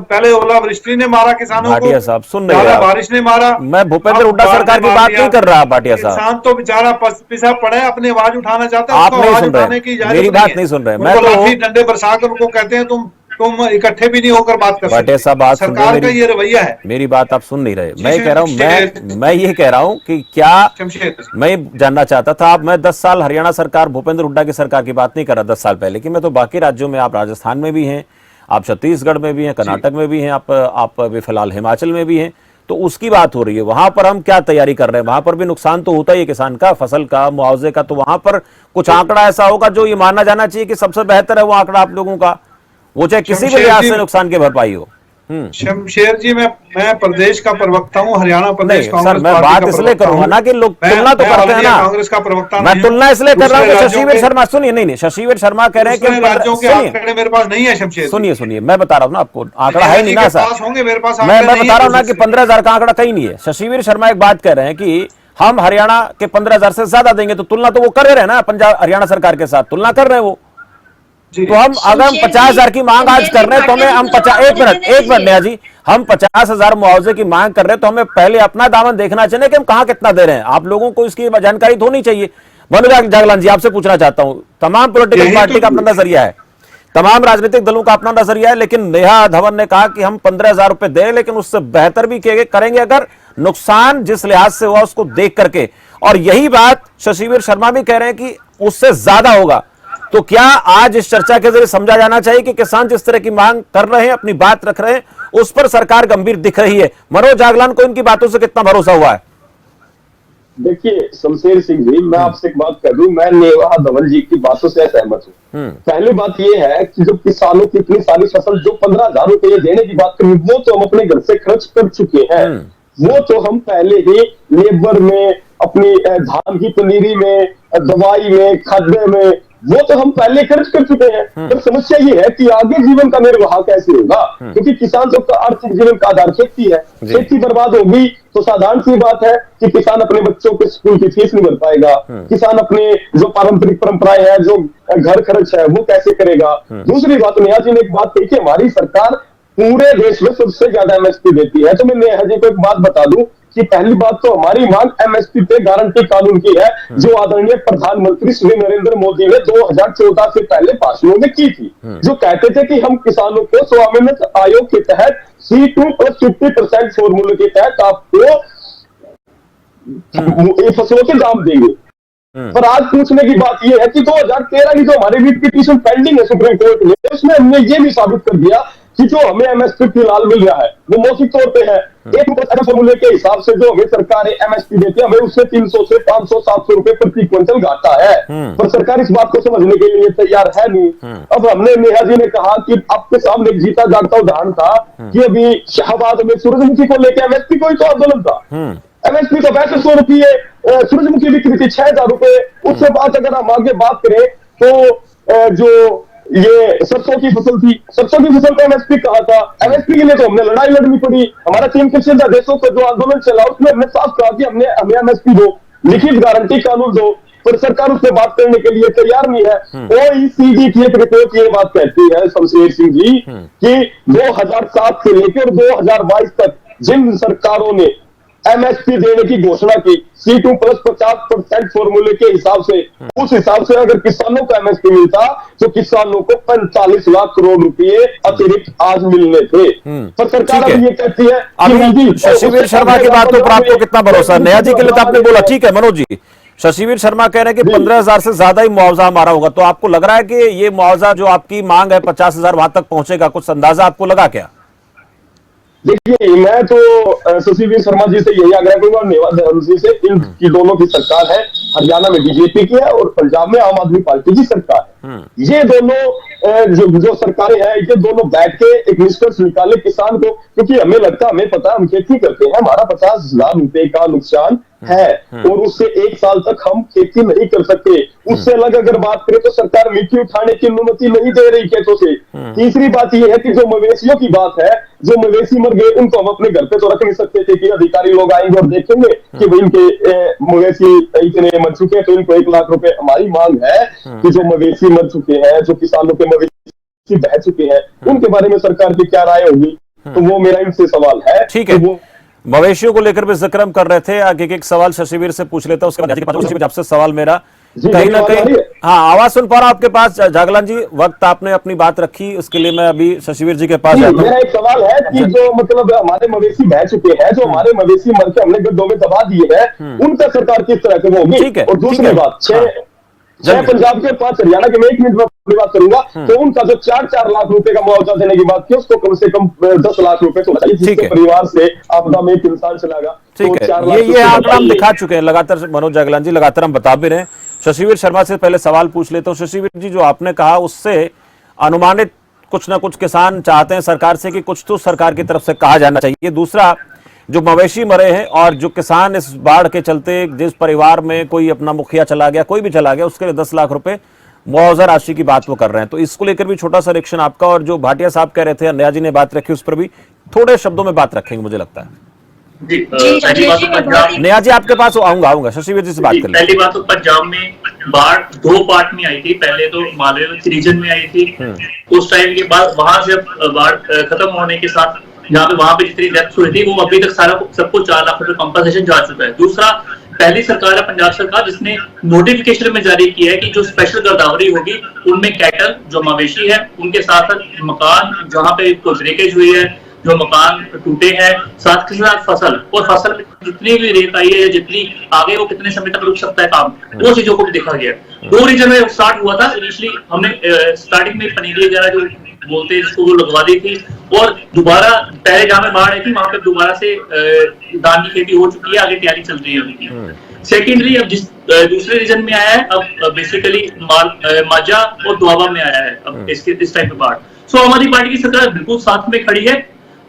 पहले ओलावृष्टि ने मारा किसानों को, भाटिया साहब सुन रहे हैं, बारिश ने मारा। मैं भूपेंद्र हुड्डा सरकार की बात नहीं कर रहा भाटिया साहब। किसान तो बेचारा पिसा पड़ा है, अपनी आवाज उठाना चाहता है, आप नहीं सुन रहे, मेरी बात नहीं सुन रहे। मैं तो डंडे बरसा कर उनको कहते हैं तुम इकट्ठे भी नहीं होकर बात कर सकते। भाटिया साहब बात सरकार का ये रवैया है। मेरी बात आप सुन नहीं रहे। मैं कह रहा हूँ, मैं ये कह रहा हूँ कि क्या मैं जानना चाहता था, मैं 10 साल हरियाणा सरकार, भूपेंद्र हुड्डा की सरकार की बात नहीं कर रहा 10 साल पहले की। मैं तो बाकी राज्यों में, आप राजस्थान में भी हैं, आप छत्तीसगढ़ में भी हैं, कर्नाटक में भी हैं, आप अभी फिलहाल हिमाचल में भी हैं, तो उसकी बात हो रही है। वहां पर हम क्या तैयारी कर रहे हैं? वहां पर भी नुकसान तो होता ही है किसान का, फसल का, मुआवजे का। तो वहां पर कुछ आंकड़ा ऐसा होगा जो ये माना जाना चाहिए कि सबसे बेहतर है वो आंकड़ा आप लोगों का, वो चाहे किसी भी लिहाज से नुकसान की भरपाई हो। शमशेर जी, मैं प्रदेश का प्रवक्ता हूँ, हरियाणा प्रदेश कांग्रेस। मैं बात इसलिए करूंगा ना कि लोग तुलना तो करते हैं ना, कांग्रेस का प्रवक्ता मैं तुलना इसलिए कर रहा हूँ कि शशिवीर शर्मा, सुनिए, नहीं शशिवीर शर्मा कह रहे हैं कि राज्यों के आंकड़े मेरे पास नहीं है शमशेर। सुनिए मैं बता रहा हूँ ना आपको, आंकड़ा है नहीं ना सर, होंगे मेरे पास। मैं बता रहा हूँ ना कि 15,000 का आंकड़ा कहीं नहीं है। शशिवीर शर्मा एक बात कह रहे हैं कि हम हरियाणा के 15,000 से ज्यादा देंगे, तो तुलना तो वो कर रहे हैं ना पंजाब हरियाणा सरकार के साथ, तुलना कर रहे हैं वो। तो हम अगर हम 50,000 की मांग आज कर रहे हैं तो हमें हम 1 मिनट नेहा जी, हम 50,000 मुआवजे की मांग कर रहे हैं तो हमें पहले अपना दामन देखना चाहिए कि हम कहां कितना दे रहे हैं। आप लोगों को इसकी जानकारी होनी चाहिए। मनोज जागलान जी, आपसे पूछना चाहता हूं, तमाम पॉलिटिकल पार्टी का अपना नजरिया है, तमाम राजनीतिक दलों का अपना नजरिया है, लेकिन नेहा धवन ने कहा कि हम 15,000 रुपए दे, लेकिन उससे बेहतर भी करेंगे अगर नुकसान जिस लिहाज से हुआ उसको देख करके। और यही बात शशिवीर शर्मा भी कह रहे हैं कि उससे ज्यादा होगा। तो क्या आज इस चर्चा के जरिए समझा जाना चाहिए कि किसान जिस तरह की मांग कर रहे हैं, अपनी बात रख रहे हैं, उस पर सरकार गंभीर दिख रही है? मनोज जागलान को इनकी बातों से कितना भरोसा हुआ है? देखिए शमशेर सिंह जी, मैं आपसे एक बात कर दूं, मैं नेहा धवल जी की बातों से सहमत हूं। पहली बात यह है कि जो किसानों की इतनी सारी फसल जो 15,000 रुपये देने की बात करें, वो तो हम अपने घर से खर्च कर चुके हैं। वो तो हम पहले ही लेबर में, अपनी धान की पनीरी में, दवाई में, खाद्य में, वो तो हम पहले खर्च कर चुके हैं। पर समस्या ये है कि आगे जीवन का निर्वाह कैसे होगा, क्योंकि किसान सबका आर्थिक जीवन का आधार खेती है। खेती बर्बाद होगी तो साधारण सी बात है कि किसान अपने बच्चों के स्कूल की फीस नहीं भर पाएगा, किसान अपने जो पारंपरिक परंपराएं हैं, जो घर खर्च है, वो कैसे करेगा। दूसरी बात, नेहा जी ने एक बात कही कि हमारी सरकार पूरे देश में सबसे ज्यादा एमएसपी देती है। तो मैं नेहा जी को एक बात बता दूं कि पहली बात तो हमारी मांग एमएसपी पे गारंटी कानून की है, जो आदरणीय प्रधानमंत्री श्री नरेंद्र मोदी ने 2014 से पहले भाषणों में की थी, जो कहते थे कि हम किसानों को स्वामित्व आयोग के तहत C2 + 50% फॉर्मूले के तहत आपको फसलों के दाम देंगे। पर आज पूछने की बात यह है कि 2013 की जो हमारी रिट पिटीशन पेंडिंग है सुप्रीम कोर्ट में, उसमें हमने ये भी साबित कर दिया कि जो हमें एमएसपी फिलहाल मिल रहा है वो मौखिक तौर पे है। एक फॉर्मूले के हिसाब से जो हमें सरकार एमएसपी देती है, हमें उससे 300 से 500 700 रुपए प्रति क्विंटल घाटा है। पर सरकार इस बात को समझने के लिए तैयार है नहीं। अब हमने, नेहा जी ने कहा कि आपके सामने एक जीता जागता उदाहरण था कि अभी शाहबाद में सूरजमुखी को लेकर एमएसपी को ही तो आंदोलन था। एमएसपी तो 6500 रुपये, सूरजमुखी बिक्री थी 6000 रुपए। उसके बाद अगर हम आगे बात करें तो जो ये सरसों की फसल थी, सरसों की फसल का एमएसपी कहा था। एमएसपी के लिए तो हमने लड़ाई लड़नी पड़ी। हमारा 3 कृषि देशों का जो आंदोलन चला, उसमें हमने साफ कहा कि हमें एमएसपी दो, लिखित गारंटी कानून दो, पर सरकार उससे बात करने के लिए तैयार नहीं है। ओईसीडी की एक रिपोर्ट ये बात कहती है शमशेर सिंह जी कि 2007 से लेकर 2022 तक जिन सरकारों ने एमएसपी देने की घोषणा की C2 + 50% फॉर्मूले के हिसाब से, उस हिसाब से अगर किसानों को एमएसपी मिलता तो किसानों को 45 लाख करोड़ रुपए अतिरिक्त आज मिलने थे। पर सरकार अब ये कहती है अभी शशिवीर शर्मा की बातों पर आपको कितना भरोसा? नेहा जी के लिए तो आपने बोला, ठीक है मनोज जी, शशिवीर शर्मा कह रहे हैं कि 15,000 से ज्यादा ही मुआवजा हमारा होगा, तो आपको लग रहा है कि ये मुआवजा जो आपकी मांग है 50,000 वहां तक पहुंचेगा? कुछ अंदाजा आपको लगा क्या? देखिए, मैं तो शशिवीर शर्मा जी से यही आग्रह करूंगा, नेहा धवल जी से, इनकी दोनों की सरकार है, हरियाणा में बीजेपी की है और पंजाब में आम आदमी पार्टी की सरकार है। ये दोनों जो सरकारें हैं, ये दोनों बैठ के एक निष्कर्ष निकाले किसान को, क्योंकि हमें लगता, हमें पता, हम खेती करते हैं, हमारा 50,000 रुपए का नुकसान है और उससे 1 साल तक हम खेती नहीं कर सकते। उससे अलग अगर बात करें तो सरकार मिट्टी उठाने की अनुमति नहीं दे रही खेतों से। तीसरी बात यह है कि जो मवेशियों की बात है, जो मवेशी मर गए उनको हम अपने घर पे तो रख नहीं सकते थे कि अधिकारी लोग आएंगे और देखेंगे कि भाई इनके मवेशी इतने मर चुके हैं तो इनको 1 लाख रुपए। हमारी मांग है कि जो मवेशी मर चुके हैं, जो किसानों के मवेशी बह चुके हैं, उनके बारे में सरकार की क्या राय होगी, तो वो मेरा इनसे सवाल है। ठीक है, वो मवेशियों को लेकर भी जिक्र हम कर रहे थे, आगे एक सवाल शशिवीर से पूछ लेता हूं, उसके बाद आपसे सवाल मेरा कहीं ना कहीं। हाँ, आवाज सुन पा रहा हूं आपके पास जागलान जी, वक्त आपने अपनी बात रखी, उसके लिए मैं अभी शशिवीर जी के पास जाता हूं। मेरा एक सवाल है कि जो मतलब हमारे मवेशी बह चुके हैं, जो हमारे मवेशी मर के हमने गड्ढों में दबा दिए हैं, उनका सरकार किस तरह से होगी? ठीक है, और दूसरी बात, 6 पंजाब के 5 हरियाणा के, मैं 1 मिनट में अपनी बात करूंगा, तो उनका जो 4-4 लाख रुपए का मुआवजा देने की बात की, उसको कम से कम 10 लाख रुपए तो चाहिए, जिसके परिवार से आपदा में एक इंसान चलागा। ठीक है, ये आंकड़ा हम दिखा चुके हैं लगातार, मनोज जागलान जी लगातार हम बता भी रहे हैं। शशिवीर शर्मा से पहले सवाल पूछ लेता हूं। शशिवीर जी, जो आपने कहा उससे अनुमानित कुछ ना कुछ किसान चाहते हैं सरकार से कि कुछ तो सरकार की तरफ से कहा जाना चाहिए। दूसरा, जो मवेशी मरे हैं और जो किसान इस बाढ़ के चलते, जिस परिवार में कोई अपना मुखिया चला गया, कोई भी चला गया, उसके लिए 10 लाख रुपए मुआवजा राशि की बात वो कर रहे हैं, तो इसको लेकर भी छोटा सा रिएक्शन आपका। और जो भाटिया साहब कह रहे थे, नेहा जी ने बात रखी, उस पर भी थोड़े शब्दों में बात रखेंगे मुझे लगता है। नेहा जी आपके पास आऊंगा शशिवीर जी से बात करें। पहली बात तो पंजाब में बाढ़ 2 पार्ट में आई थी, पहले तो हिमालय रीजन में आई थी, उस टाइम के बाद वहां से बाढ़ खत्म होने के साथ जहाँ पे वहां पे जितनी डेथ हुई थी, वो अभी तक सबको 4 लाख रुपए कंपनसेशन जा चुका है। दूसरा, पहली सरकार है पंजाब सरकार जिसने नोटिफिकेशन में जारी किया है कि जो स्पेशल गिरदावरी होगी उनमें कैटल जो मवेशी है, उनके साथ साथ मकान जहाँ पे कोई ब्रेकेज हुई है, जो मकान टूटे हैं, साथ के साथ फसल, और फसल में जितनी भी रेत आई है, जितनी आगे वो कितने समय तक रुक सकता है काम, वो चीजों को भी देखा गया। 2 रीजन में स्टार्ट हुआ था इनिशियली, हमने स्टार्टिंग में पनीरी वगैरह जो बोलते हैं इसको वो लगवा दी थी, और दोबारा पहले जहां में बाढ़ आई थी वहां पे दोबारा से धान की खेती हो चुकी है, आगे तैयारी चल रही है उनकी। सेकेंडली अब जिस दूसरे रीजन में आया है, अब बेसिकली माजा और दुआबा में आया है अब इस टाइम पे बाढ़। सो आम आदमी पार्टी की सरकार बिल्कुल साथ में खड़ी है।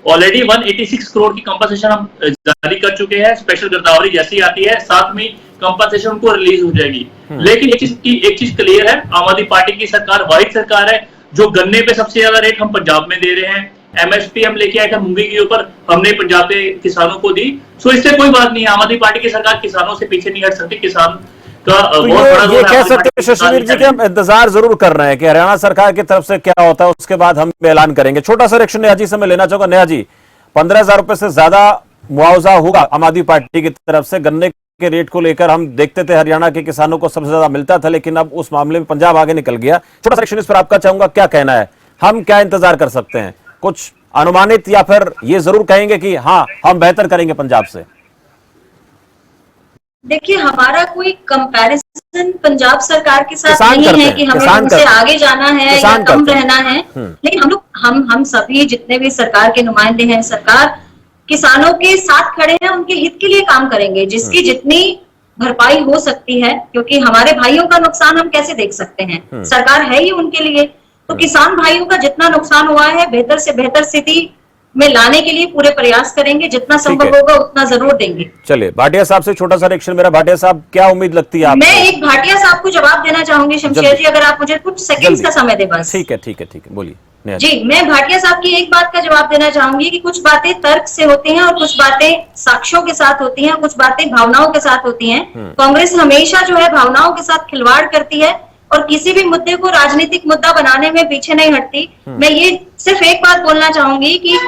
ऑलरेडी 186 करोड़ की कंपनसेशन हम जारी कर चुके हैं, स्पेशल गिरदावरी जैसी आती है साथ में कंपनसेशन उनको रिलीज हो जाएगी। लेकिन एक चीज क्लियर है, आम आदमी पार्टी की सरकार वाहिद सरकार है जो गन्ने पे सबसे ज्यादा रेट हम पंजाब में दे रहे हैं। एमएसपी हम लेके आए थे मूंगी के ऊपर, हमने पंजाब के किसानों को दी। सो इससे कोई बात नहीं है, आम आदमी पार्टी की सरकार किसानों से पीछे नहीं हट सकती। किसान का तो बहुत बड़ा ये रोल कह है। सकते हैं शशिवीर जी कि हम इंतजार जरूर कर रहे हैं कि हरियाणा सरकार की तरफ से क्या होता है, उसके बाद हम ऐलान करेंगे। छोटा सा रिएक्शन नेहा जी से मैं लेना चाहूंगा। नेहा जी, 15,000 रुपए से ज्यादा मुआवजा होगा आम आदमी पार्टी की तरफ से। गन्ने के रेट को लेकर हम देखते थे हरियाणा के किसानों को सबसे ज्यादा मिलता था, लेकिन अब उस मामले में पंजाब आगे निकल गया। छोटा सा रिएक्शन इस पर आपका चाहूंगा, क्या कहना है, हम क्या इंतजार कर सकते हैं? कुछ अनुमानित, या फिर ये जरूर कहेंगे कि हाँ हम बेहतर करेंगे पंजाब से? देखिए, हमारा कोई कंपैरिजन पंजाब सरकार के साथ किसान नहीं करते है हैं, कि हमें किसान उनसे करते हैं। आगे जाना है या किसान कम करते हैं। रहना है। लेकिन हम लोग हम सभी जितने भी सरकार के नुमाइंदे हैं, सरकार किसानों के साथ खड़े हैं, उनके हित के लिए काम करेंगे जिसकी जितनी भरपाई हो सकती है, क्योंकि हमारे भाइयों का नुकसान हम कैसे देख सकते हैं, सरकार है ही उनके लिए। तो किसान भाइयों का जितना नुकसान हुआ है बेहतर से बेहतर स्थिति में लाने के लिए पूरे प्रयास करेंगे, जितना संभव होगा उतना जरूर देंगे। चलिए, भाटिया साहब से छोटा सा रिएक्शन मेरा। भाटिया साहब, क्या उम्मीद लगती है आपको? मैं एक भाटिया साहब को जवाब देना चाहूंगी शमशेर जी, अगर आप मुझे कुछ सेकंड्स का समय दे बस। ठीक है ठीक है ठीक है, बोलिए नेहा जी। मैं भाटिया साहब की एक बात का जवाब देना चाहूंगी कि कुछ बातें तर्क से होती हैं और कुछ बातें साक्ष्यों के साथ होती हैं, कुछ बातें भावनाओं के साथ होती हैं। कांग्रेस हमेशा जो है भावनाओं के साथ खिलवाड़ करती है और किसी भी मुद्दे को राजनीतिक मुद्दा बनाने में पीछे नहीं हटती। मैं ये सिर्फ एक बात बोलना चाहूंगी कि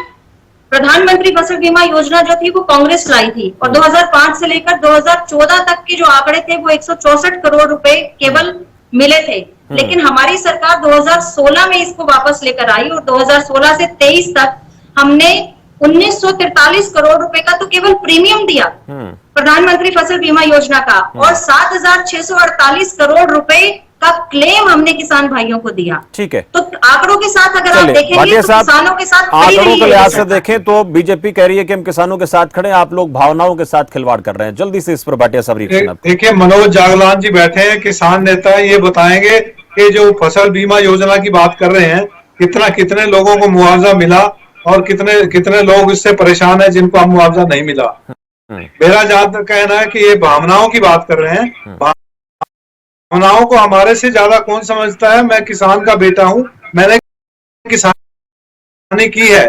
प्रधानमंत्री फसल बीमा योजना जो थी वो कांग्रेस लाई थी, और 2005 से लेकर 2014 तक के जो आंकड़े थे वो 164 करोड़ रुपए केवल मिले थे। लेकिन हमारी सरकार 2016 में इसको वापस लेकर आई और 2016 से 23 तक हमने 1943 करोड़ रुपए का तो केवल प्रीमियम दिया प्रधानमंत्री फसल बीमा योजना का, और 7,648 करोड़ रुपए का क्लेम हमने किसान भाइयों को दिया। ठीक है, तो आंकड़ों के साथ अगर आप देखेंगे तो किसानों के साथ खड़ी आंकड़ों रही के है लिहाज से सरकार। देखें तो बीजेपी कह रही है कि हम किसानों के साथ खड़े हैं, आप लोग भावनाओं के साथ खिलवाड़ कर रहे हैं। जल्दी से इस पर भाटिया साहब रिएक्शन आपका। देखिए, मनोज जागलान जी बैठे हैं, किसान नेता हैं, ये बताएंगे कि जो फसल बीमा योजना की बात कर रहे हैं, कितने लोगों को मुआवजा मिला और कितने लोग इससे परेशान है जिनको अब मुआवजा नहीं मिला। मेरा जहां तक कहना है कि ये भावनाओं की बात कर रहे हैं। भावनाओं को हमारे से ज्यादा कौन समझता है? मैं किसान का बेटा हूं, मैंने किसानी की है।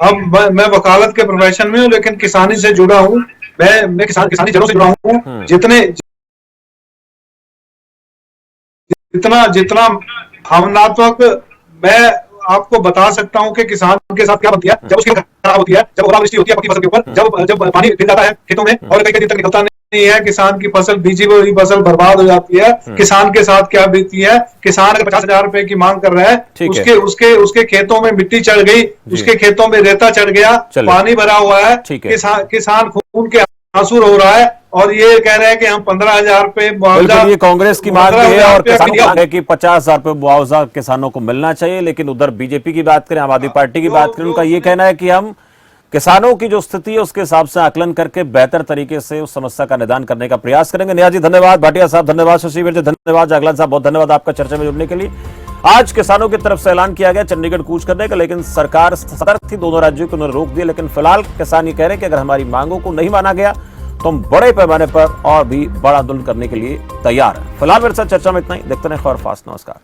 अब मैं वकालत के प्रोफेशन में हूं, लेकिन किसानी से जुड़ा हूं। मैं किसानी जड़ों से जुड़ा हूं। जितना भावनात्मक मैं आपको बता सकता हूं कि किसान के साथ क्या होती है जब उसकी खराब होती है, जब ओलावृष्टि होती है पक्की फसल के ऊपर, जब पानी गिर जाता है खेतों में और कई दिन तक निकलता नहीं है, किसान की फसल, बीजी हुई फसल बर्बाद हो जाती है। किसान के साथ क्या बीतती है? किसान अगर 50,000 रुपए की मांग कर रहा है, उसके खेतों में मिट्टी चढ़ गई, उसके खेतों में रेता चढ़ गया, पानी भरा हुआ है, किसान खून के आंसू रो रहा है और ये कह रहे हैं कि हम 15,000 रुपए मुआवजा। ये कांग्रेस की मांग है और किसानों की मांग है कि 50,000 रुपए मुआवजा किसानों को मिलना चाहिए। लेकिन उधर बीजेपी की बात करें, आम आदमी पार्टी की बात करें, उनका ये कहना है कि हम किसानों की जो स्थिति है उसके हिसाब से आकलन करके बेहतर तरीके से उस समस्या का निदान करने का प्रयास करेंगे। नेहा जी धन्यवाद, भाटिया साहब धन्यवाद, शशिवीर जी धन्यवाद, जागलान साहब बहुत धन्यवाद आपका चर्चा में जुड़ने के लिए। आज किसानों की तरफ से ऐलान किया गया चंडीगढ़ कूच करने का, लेकिन सरकार सतर्क थी, दोनों राज्यों को उन्होंने रोक दिया। लेकिन फिलहाल किसान ये कह रहे हैं कि अगर हमारी मांगों को नहीं माना गया तो हम बड़े पैमाने पर और भी बड़ा आंदोलन करने के लिए तैयार हैं। फिलहाल मेरे साथ चर्चा में इतना ही। देखते रहें खबर फास्ट। नमस्कार।